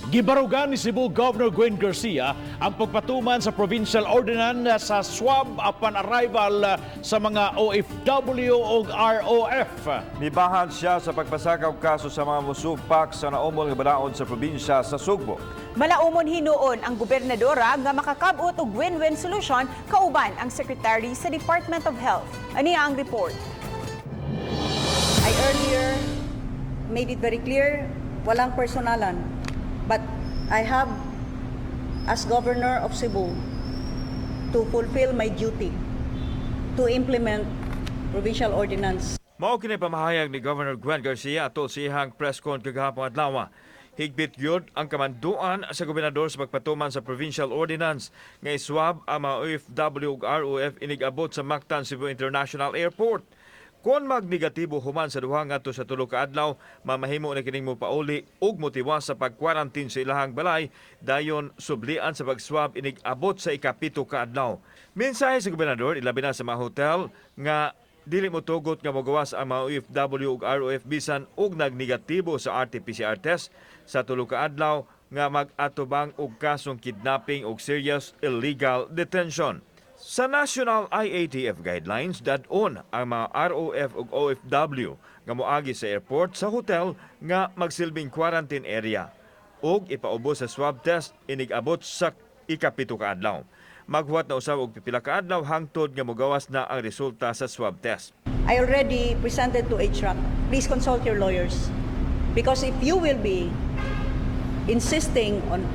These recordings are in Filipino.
Gibarugan ni Cebu Governor Gwen Garcia ang pagpatuman sa provincial ordinance sa swab upon arrival sa mga OFW o ROF. Nibahan siya sa pagpasakaw kaso sa mga musugpak sa naumol nga balaod sa probinsya sa Sugbo. Malaumon hinuon ang gobernadora nga makakabot og win-win solution kauban ang secretary sa Department of Health. Aniya ang report. I earlier made it very clear, walang personalan. But I have, as Governor of Cebu, to fulfill my duty to implement provincial ordinance. Mao kini pamahayag ni Governor Gwen Garcia atol sa iyang press con kagahapon adlaw. Higbit gyud ang kamanduan sa gobernador sa pagpatuman sa provincial ordinance nga iswab ang mga OFW ug ROF inig-abot sa Mactan Cebu International Airport. Kung magnegatibo human sa duha ngadto sa tulo ka adlaw, mamahimo na kining mopauli ug motiwas sa pag-quarantine sa ilahang balay dayon sublian sa pag-swab inig-abot sa ikapito ka adlaw. Mensahe sa gobernador ilabi na sa mga hotel nga dili mo tugot nga mogawas ang mga OFW ug ROF bisan og nagnegatibo sa RT-PCR test sa tulo ka adlaw nga mag-atubang og kasong kidnapping ug serious illegal detention. Sa National IATF Guidelines, dadon ang mga ROF ug OFW nga moagi sa airport sa hotel nga magsilbing quarantine area ug ipaubos sa swab test inig-abot sa ikapito ka adlaw. Maghuwat na usab og pipila ka adlaw hangtod nga mogawas na ang resulta sa swab test. I already presented to HRAC. Please consult your lawyers. Because if you will be insisting on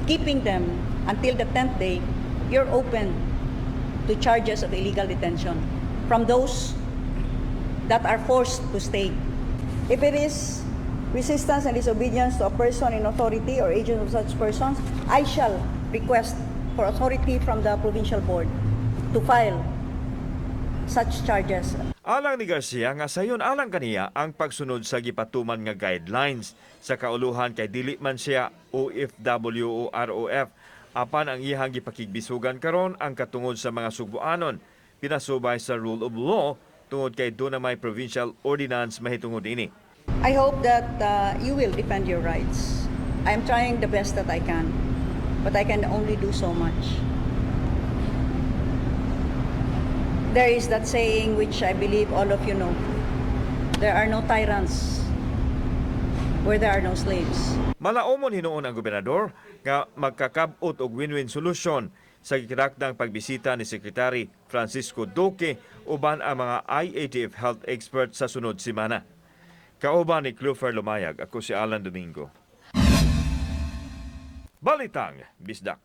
keeping them until the 10th day, you're open to charges of illegal detention from those that are forced to stay. If it is resistance and disobedience to a person in authority or agent of such persons, I shall request for authority from the provincial board to file such charges. Alang ni Garcia nga sayon alang kaniya ang pagsunod sa gipatuman nga guidelines sa kauluhan kay dili man siya OFW o ROF. Apan ang iyang gipakigbisugan karon ang katungod sa mga Sugboanon, pinasubay sa rule of law tungod kay doon na may provincial ordinance mahitungod ini. I hope that you will defend your rights. I am trying the best that I can, but I can only do so much. There is that saying which I believe all of you know. There are no tyrants where there are no slaves. Malaumon hinuon ang gobernador nga magkakabot og win-win solution sa gikinakdang pagbisita ni Secretary Francisco Duque uban ang mga IATF health experts sa sunod semana. Kauban ni Clover Lumayag, ako si Alan Domingo. Balitang Bisdak.